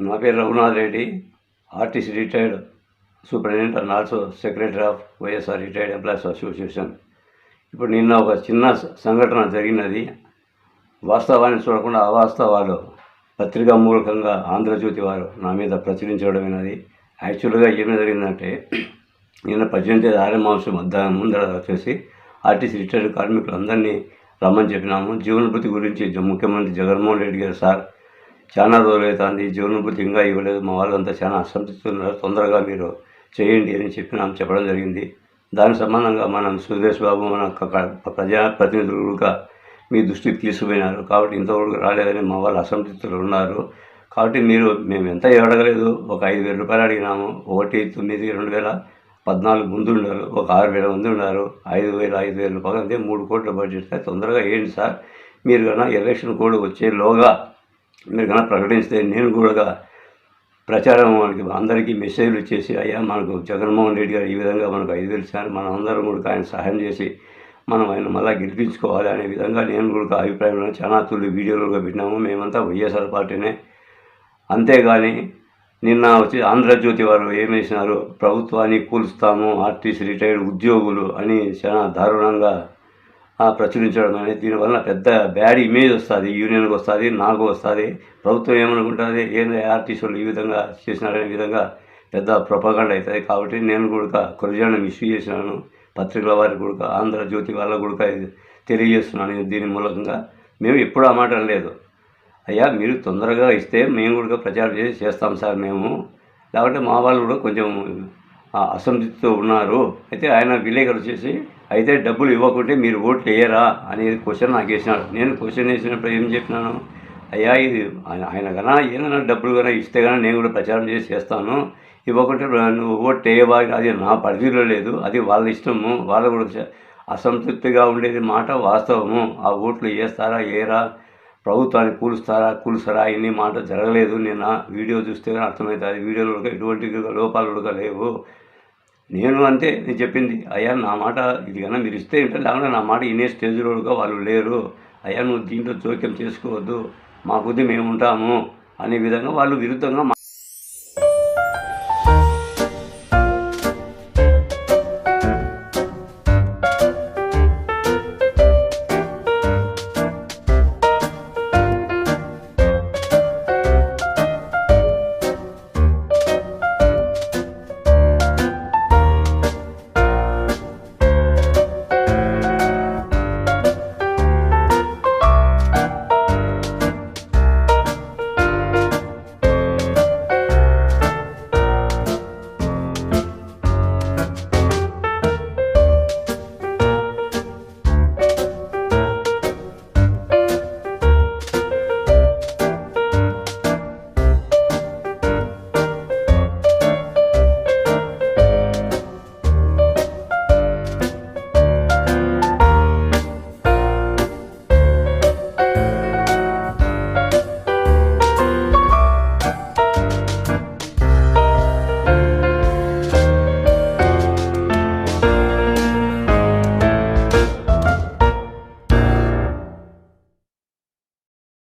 నా పేరు Raghunath Reddy, RTC retired superintendent and also secretary of YSR retired employees association. ఇప్పుడు నిన్న ఒక చిన్న సంఘటన జరిగినది. వాస్తవాన్ని చూడకుండా అవాస్తవాలు పత్రికా మూలకంగా ఆంధ్రజ్యోతి వారు నా మీద ప్రచురించడమైనది. యాక్చువల్గా ఏమి జరిగిందంటే, నిన్న 18 ఆర్యమాంసం ముందర వచ్చేసి ఆర్టీసీ రిటైర్డ్ కార్మికులందరినీ రమ్మని చెప్పినాము. జీవనభృతి గురించి ముఖ్యమంత్రి జగన్మోహన్ రెడ్డి గారు, సార్ చాలా రోజులవుతుంది, జీవనభృతి ఇంకా ఇవ్వలేదు, మా వాళ్ళంతా చాలా అసంతృప్తున్నారు, తొందరగా మీరు చేయండి అని చెప్పడం జరిగింది. దానికి సంబంధంగా మనం సురేష్ బాబు మన ప్రజాప్రతినిధులుగా మీ దృష్టికి తీసుకుపోయినారు. కాబట్టి ఇంతవరకు రాలేదని మా వాళ్ళు అసంతృప్తులు ఉన్నారు. కాబట్టి మేము ఎంత అడగలేదు, ఒక 5,000 రూపాయలు అడిగినాము. 1/9/2014 ముందు ఉన్నారు, ఒక 6,000 మంది ఉన్నారు. 5,000 రూపాయలు అంటే 3 కోట్ల బడ్జెట్. తొందరగా ఏంటి సార్, మీరు కన్నా ఎలక్షన్ కోడ్ వచ్చేలోగా మీరు కన్నా ప్రకటిస్తే నేను కూడా ప్రచారం అందరికీ మెసేజ్లు ఇచ్చేసి, అయ్యా మనకు జగన్మోహన్ రెడ్డి గారు ఈ విధంగా మనకు 5,000 ఇచ్చారు, మనం అందరం కూడా ఆయన సహాయం చేసి మనం ఆయన మళ్ళీ గెలిపించుకోవాలి అనే విధంగా నేను కూడా అభిప్రాయంలో చాలా వీడియోలుగా పెట్టినాము. మేమంతా వైఎస్ఆర్ పార్టీనే. అంతేగాని నిన్న వచ్చి ఆంధ్రజ్యోతి వారు ఏం వేసినారు, ప్రభుత్వాన్ని కూల్స్తాము, ఆర్టీసీ రిటైర్డ్ ఉద్యోగులు అని చాలా దారుణంగా ప్రచురించడం అనేది, దీనివల్ల పెద్ద బ్యాడ్ ఇమేజ్ వస్తుంది, యూనియన్కి వస్తుంది, నాకు వస్తుంది. ప్రభుత్వం ఏమనుకుంటుంది, ఏంది ఆర్టీసీ వాళ్ళు ఈ విధంగా చేసినారనే విధంగా పెద్ద ప్రొపగండా అవుతుంది. కాబట్టి నేను కూడా కొరజానం ఇష్యూ చేసినాను, పత్రికల వారికి కూడా, ఆంధ్రజ్యోతి వాళ్ళకు కూడా తెలియజేస్తున్నాను. దీని మూలకంగా మేము ఎప్పుడూ ఆ మాట అనలేదు. అయ్యా మీరు తొందరగా ఇస్తే మేము కూడా ప్రచారం చేస్తాం సార్ మేము, లేకపోతే మా వాళ్ళు కూడా కొంచెం అసంతృప్తితో ఉన్నారు. అయితే ఆయన విలేకరు వచ్చేసి, అయితే డబ్బులు ఇవ్వకుంటే మీరు ఓట్లు వేయరా అనేది క్వశ్చన్ నాకు వేసినాడు. నేను క్వశ్చన్ వేసినప్పుడు ఏం చెప్పినాను, అయ్యా ఇది ఆయన కన్నా ఏదైనా డబ్బులు కన్నా ఇస్తే కన్నా నేను కూడా ప్రచారం చేస్తాను, ఇవ్వకుంటే నువ్వు ఓట్లు వేయవా, అది నా పరిధిలో లేదు, అది వాళ్ళ ఇష్టము, వాళ్ళు కూడా అసంతృప్తిగా ఉండేది మాట వాస్తవము. ఆ ఓట్లు వేస్తారా వేయరా, ప్రభుత్వాన్ని కూలుస్తారా ఇన్ని మాట జరగలేదు. నిన్న వీడియో చూస్తే అర్థమవుతుంది, వీడియోలో ఎటువంటి లోపాలు కూడా లేవు. నేను అంతే, నేను చెప్పింది, అయ్యా నా మాట ఇది కన్నా మీరు ఇస్తే ఏంటంటే, లేకుండా నా మాట ఇనే స్టేజ్లోగా వాళ్ళు లేరు, అయ్యా నువ్వు దీంట్లో జోక్యం చేసుకోవద్దు, మా బుద్ధి మేము ఉంటాము అనే విధంగా వాళ్ళు విరుద్ధంగా